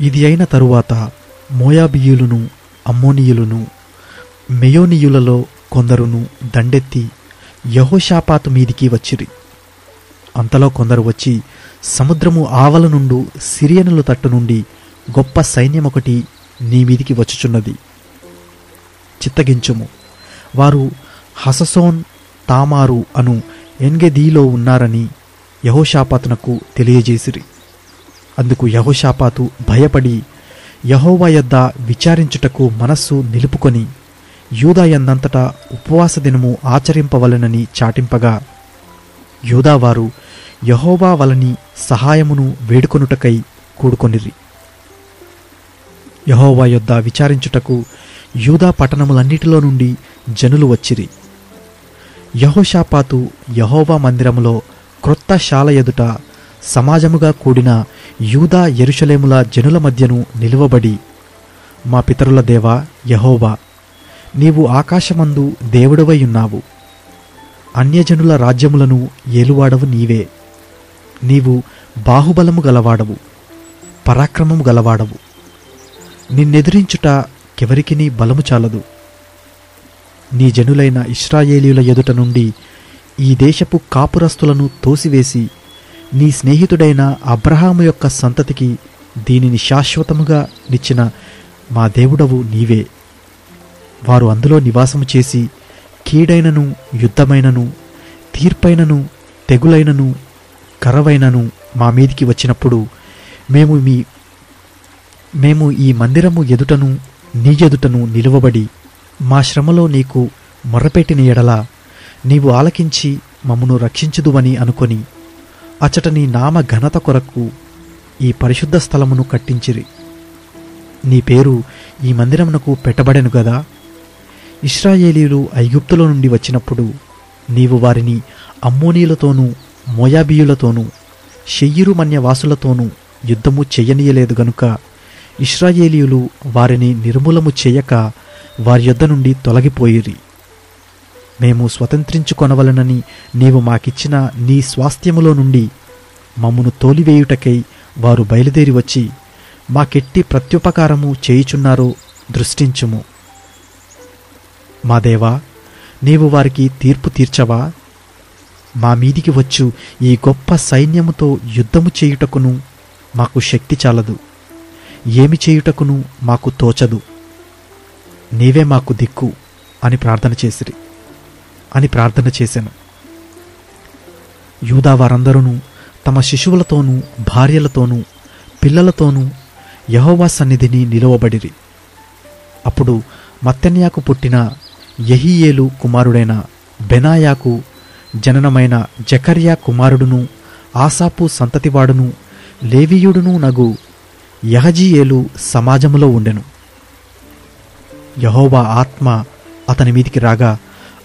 ఇది అయిన తరువాత మోయాబీయులను, అమ్మోనీయులను, మెయోనీయులలో కొందరును దండెత్తి యెహోషాపాతు మీదికి వచ్చిరి. అంతలో కొందరు వచ్చి, సముద్రము ఆవల నుండు సిరియనుల తట్టు నుండి గొప్ప సైన్యమొకటి నీ మీదికి వచ్చుచున్నది, చిత్తగించుము. వారు హససోన్ తామారు అను ఎన్గెదీలో ఉన్నారని యెహోషాపాతునకు తెలియజేసిరి. అందుకు యెహోషాపాతు భయపడి యెహోవా యొద్ద విచారించుటకు మనస్సు నిలుపుకొని యూదాయందంతటా ఉపవాస దినము ఆచరింపవలెనని చాటింపగా, యూదావారు యెహోవా వలని సహాయమును వేడుకొనుటకై కూడుకొనిరి. యెహోవా యొద్ద విచారించుటకు యూదా పట్టణములన్నిటిలో నుండి జనులు వచ్చిరి. యెహోషాపాతు యెహోవా మందిరములో క్రొత్త శాల ఎదుట సమాజముగా కూడిన యూదా యెరూషలేముల జనుల మధ్యను నిలువబడి, మా పితరుల దేవా యెహోవా, నీవు ఆకాశమందు దేవుడవై ఉన్నావు. అన్యజనుల రాజ్యములను ఏలువాడవు నీవే. నీవు బాహుబలము గలవాడవు, పరాక్రమము గలవాడవు. నిన్నెదిరించుట కెవరికినీ బలము చాలదు. నీ జనులైన ఇశ్రాయేలీయుల ఎదుట నుండి ఈ దేశపు కాపురస్తులను తోసివేసి నీ స్నేహితుడైన అబ్రహాము యొక్క సంతతికి దీనిని శాశ్వతముగా నిచ్చిన మా దేవుడవు నీవే. వారు అందులో నివాసము చేసి కీడైనను, యుద్ధమైనను, తీర్పైనను, తెగులైనను, కరవైనను మా మీదికి వచ్చినప్పుడు మేము ఈ మందిరము ఎదుటను నీ ఎదుటను నిలువబడి మా శ్రమలో నీకు మొర్రపెట్టిన ఎడల నీవు ఆలకించి మమ్మను రక్షించుదువని అనుకొని అచట నీ నామ ఘనత కొరకు ఈ పరిశుద్ధ స్థలమును కట్టించిరి. నీ పేరు ఈ మందిరమునకు పెట్టబడెను గదా. ఇశ్రాయేలీయులు ఐగుప్తులో నుండి వచ్చినప్పుడు నీవు వారిని అమ్మోనీయులతోనూ, మోయాబీయులతోనూ, షెయ్యిరు మన్యవాసులతోనూ యుద్ధము చెయ్యనీయలేదు గనుక ఇశ్రాయేలీయులు వారిని నిర్మూలము చేయక వారి యొద్ద నుండి తొలగిపోయిరి. మేము స్వతంత్రించుకొనవలనని నీవు మాకిచ్చిన నీ స్వాస్థ్యములో నుండి మమ్మును తోలివేయుటకై వారు బయలుదేరి వచ్చి మాకెట్టి ప్రత్యుపకారము చేయుచున్నారో దృష్టించుము. మా దేవా, నీవు వారికి తీర్పు తీర్చవా? మా మీదికి వచ్చు ఈ గొప్ప సైన్యముతో యుద్ధము చేయుటకును మాకు శక్తి చాలదు, ఏమి చేయుటకును మాకు తోచదు. నీవే మాకు దిక్కు అని ప్రార్థన చేశాను. యూదా వారందరూ తమ శిశువులతోనూ, భార్యలతోనూ, పిల్లలతోనూ యెహోవా సన్నిధిని నిలువబడిరి. అప్పుడు మత్తన్యాకు పుట్టిన యెహీయేలు కుమారుడైన బెనాయాకు జననమైన జకర్యా కుమారుడును, ఆసాపు సంతతివాడును, లేవీయుడును నగు యహజీయేలు సమాజములో ఉండెను. యెహోవా ఆత్మ అతని మీదికి రాగా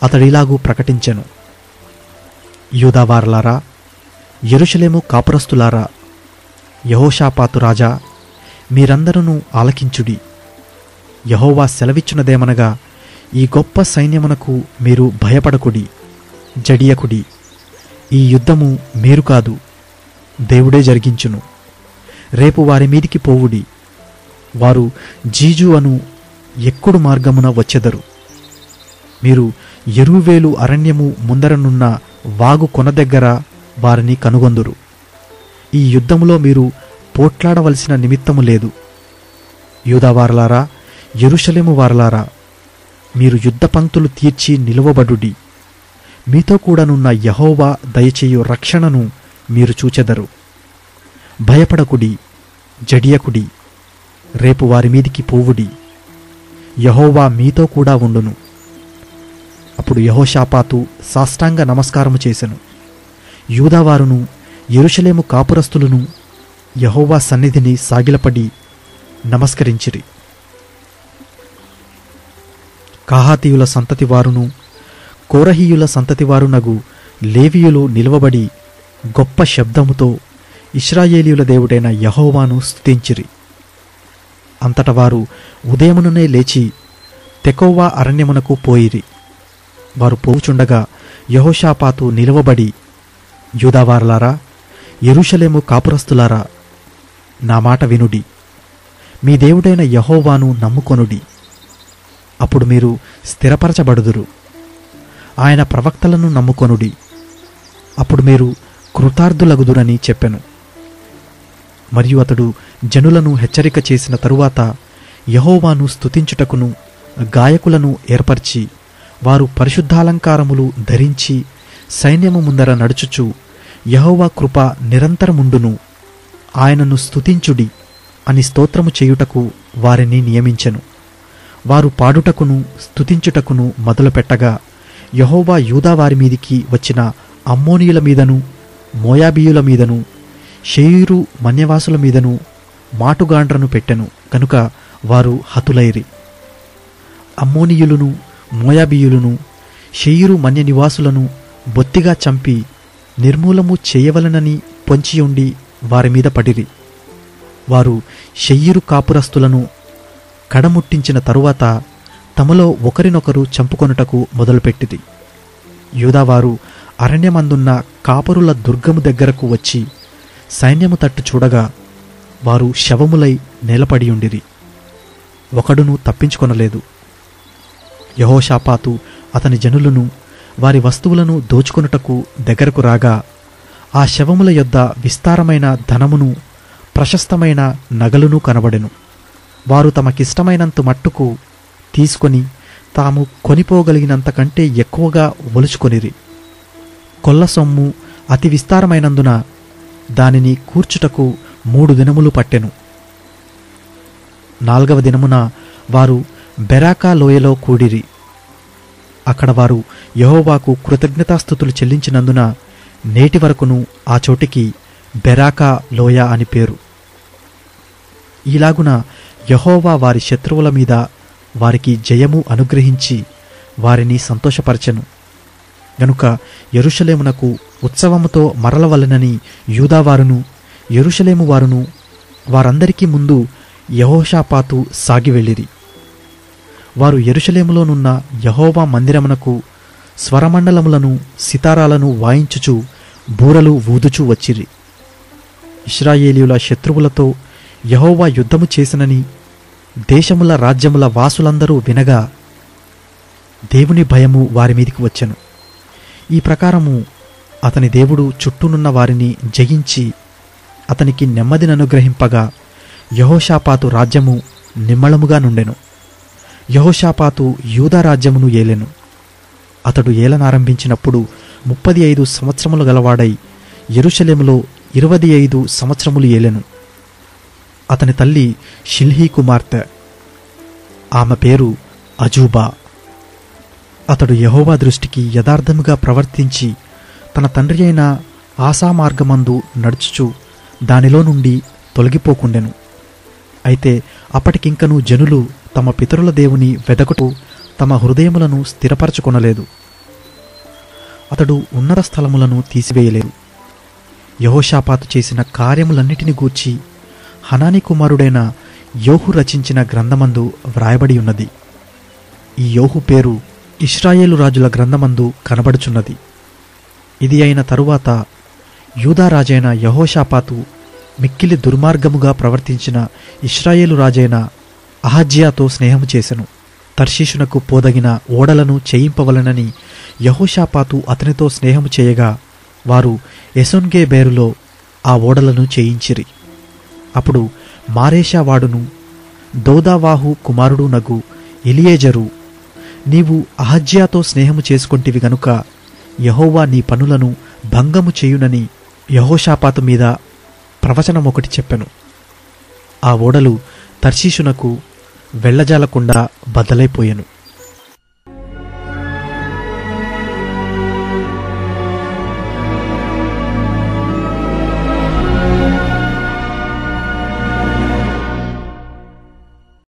అతడిలాగూ ప్రకటించెను, యూదావారలారా, యెరూషలేము కాపురస్తులారా, యెహోషాపాతు రాజా, మీరందరూ ఆలకించుడి. యెహోవా సెలవిచ్చునదేమనగా, ఈ గొప్ప సైన్యమునకు మీరు భయపడకుడి, జడియకుడి. ఈ యుద్ధము మీరు కాదు, దేవుడే జరిగించును. రేపు వారి మీదికి పోవుడి. వారు జీజు అను ఎక్కుడు మార్గమున వచ్చెదరు. మీరు యెరూవేలు అరణ్యము ముందరనున్న వాగు కొన దగ్గర వారిని కనుగొందురు. ఈ యుద్ధములో మీరు పోట్లాడవలసిన నిమిత్తము లేదు. యూదావారలారా, యెరూషలేము వారలారా, మీరు యుద్ధ పంక్తులు తీర్చి నిలువబడుడి. మీతో కూడానున్న యెహోవా దయచేయు రక్షణను మీరు చూచెదరు. భయపడకుడి, జడియకుడి. రేపు వారి మీదికి పోవుడి. యెహోవా మీతో కూడా ఉండును. అప్పుడు యెహోషాపాతు సాష్టాంగ నమస్కారము చేసెను. యూదావారును, యెరూషలేము కాపురస్తులను యెహోవా సన్నిధిని సాగిలపడి నమస్కరించిరి. కాహాతీయుల సంతతివారును, కోరహీయుల సంతతివారునగు లేవీయులు నిలువబడి గొప్ప శబ్దముతో ఇశ్రాయేలీయుల దేవుడైన యెహోవాను స్తుతించిరి. అంతట వారు ఉదయముననే లేచి తెకోవా అరణ్యమునకు పోయిరి. వారు పోవుచుండగా యెహోషాపాతు నిలువబడి, యూదావారలారా, యెరూషలేము కాపురస్తులారా, నా మాట వినుడి. మీ దేవుడైన యెహోవాను నమ్ముకొనుడి, అప్పుడు మీరు స్థిరపరచబడుదురు. ఆయన ప్రవక్తలను నమ్ముకొనుడి, అప్పుడు మీరు కృతార్థులగుదురని చెప్పెను. మరియు అతడు జనులను హెచ్చరిక చేసిన తరువాత యెహోవాను స్తుతించుటకును గాయకులను ఏర్పరిచి, వారు పరిశుద్ధాలంకారములు ధరించి సైన్యము ముందర నడుచుచు యెహోవా కృప నిరంతరముండును, ఆయనను స్తుతించుడి అని స్తోత్రము చేయుటకు వారిని నియమించెను. వారు పాడుటకును స్తుతించుటకును మొదలుపెట్టగా యెహోవా యూదా వారి మీదికి వచ్చిన అమ్మోనీయుల మీదను, మోయాబీయుల మీదను, షేయీరు మన్యవాసుల మీదను మాటుగాండ్రను పెట్టెను కనుక వారు హతులైరి. అమ్మోనీయులను, మోయాబీయులను, షేయీరు మన్య నివాసులను బొత్తిగా చంపి నిర్మూలము చేయవలనని పొంచియుండి వారి మీద పడిరి. వారు షెయ్యీరు కాపురస్తులను కడముట్టించిన తరువాత తమలో ఒకరినొకరు చంపుకొనుటకు మొదలుపెట్టిది. యూదావారు అరణ్యమందున్న కాపరుల దుర్గము దగ్గరకు వచ్చి సైన్యము తట్టు చూడగా వారు శవములై నేలపడియుండిరి. ఒకడును తప్పించుకొనలేదు. యెహోషాపాతు అతని జనులను వారి వస్తువులను దోచుకొనుటకు దగ్గరకు రాగా ఆ శవముల యొద్ద విస్తారమైన ధనమును, ప్రశస్తమైన నగలును కనబడెను. వారు తమకిష్టమైనంత మట్టుకు తీసుకొని తాము కొనిపోగలిగినంతకంటే ఎక్కువగా ఒలుచుకొనిరి. కొల్ల సొమ్ము అతి విస్తారమైనందున దానిని కూర్చుటకు 3 దినములు పట్టెను. 4వ దినమున వారు బెరాకా లోయలో కూడిరి. అక్కడ వారు యెహోవాకు కృతజ్ఞతాస్తుతులు చెల్లించినందున నేటి వరకును ఆ చోటికి బెరాకా లోయ అని పేరు. ఈలాగున యెహోవా వారి శత్రువుల మీద వారికి జయము అనుగ్రహించి వారిని సంతోషపరచెను. గనుక యెరూషలేమునకు ఉత్సవముతో మరలవలెనని యూదావారును యెరూషలేము వారును వారందరికీ ముందు యెహోషాపాతు సాగి వెళ్ళిరి. వారు యెరూషలేములోనున్న యెహోవా మందిరమునకు స్వరమండలములను, సితారాలను వాయించుచు బూరలు ఊదుచూ వచ్చిరి. ఇశ్రాయేలీయుల శత్రువులతో యెహోవా యుద్ధము చేసినని దేశముల రాజ్యముల వాసులందరూ వినగా దేవుని భయము వారి మీదికి వచ్చెను. ఈ ప్రకారము అతని దేవుడు చుట్టూనున్న వారిని జయించి అతనికి నెమ్మదిననుగ్రహింపగా యెహోషాపాతు రాజ్యము నిమ్మళముగా నుండెను. యెహోషాపాతు యూదా రాజ్యమును ఏలెను. అతడు ఏలనారంభించినప్పుడు 35 సంవత్సరములు గలవాడై యెరూషలేములో 25 సంవత్సరములు ఏలెను. అతని తల్లి షిల్హీ కుమార్తె, ఆమె పేరు అజూబా. అతడు యెహోవా దృష్టికి యథార్థముగా ప్రవర్తించి తన తండ్రి అయిన ఆసా మార్గమందు నడుచుచు దానిలో నుండి తొలగిపోకుండెను. అయితే అప్పటికింకను జనులు తమ పితరుల దేవుని వెదకుటూ తమ హృదయములను స్థిరపరచుకొనలేదు. అతడు ఉన్నత స్థలములను తీసివేయలేదు. యెహోషాపాతు చేసిన కార్యములన్నిటిని గూర్చి హనానీ కుమారుడైన యోహు రచించిన గ్రంథమందు వ్రాయబడి ఉన్నది. ఈ యోహు పేరు ఇశ్రాయేలు రాజుల గ్రంథమందు కనబడుచున్నది. ఇది అయిన తరువాత యూదా రాజైన యెహోషాపాతు మిక్కిలి దుర్మార్గముగా ప్రవర్తించిన ఇశ్రాయేలు రాజైన అహజ్యాతో స్నేహము చేసెను. తర్షీషునకు పోదగిన ఓడలను చేయింపవలనని యెహోషాపాతు అతనితో స్నేహము చేయగా వారు ఎసోన్గేబేరులో ఆ ఓడలను చేయించిరి. అప్పుడు మారేషావాడును దోదావాహు కుమారుడు నగు ఎలియేజరు, నీవు అహజ్యాతో స్నేహము చేసుకొంటివి గనుక యెహోవా నీ పనులను భంగము చేయునని యెహోషాపాతు మీద ప్రవచనమొకటి చెప్పెను. ఆ ఓడలు తర్షీషునకు వెళ్లజాలకుండా బద్దలైపోయెను.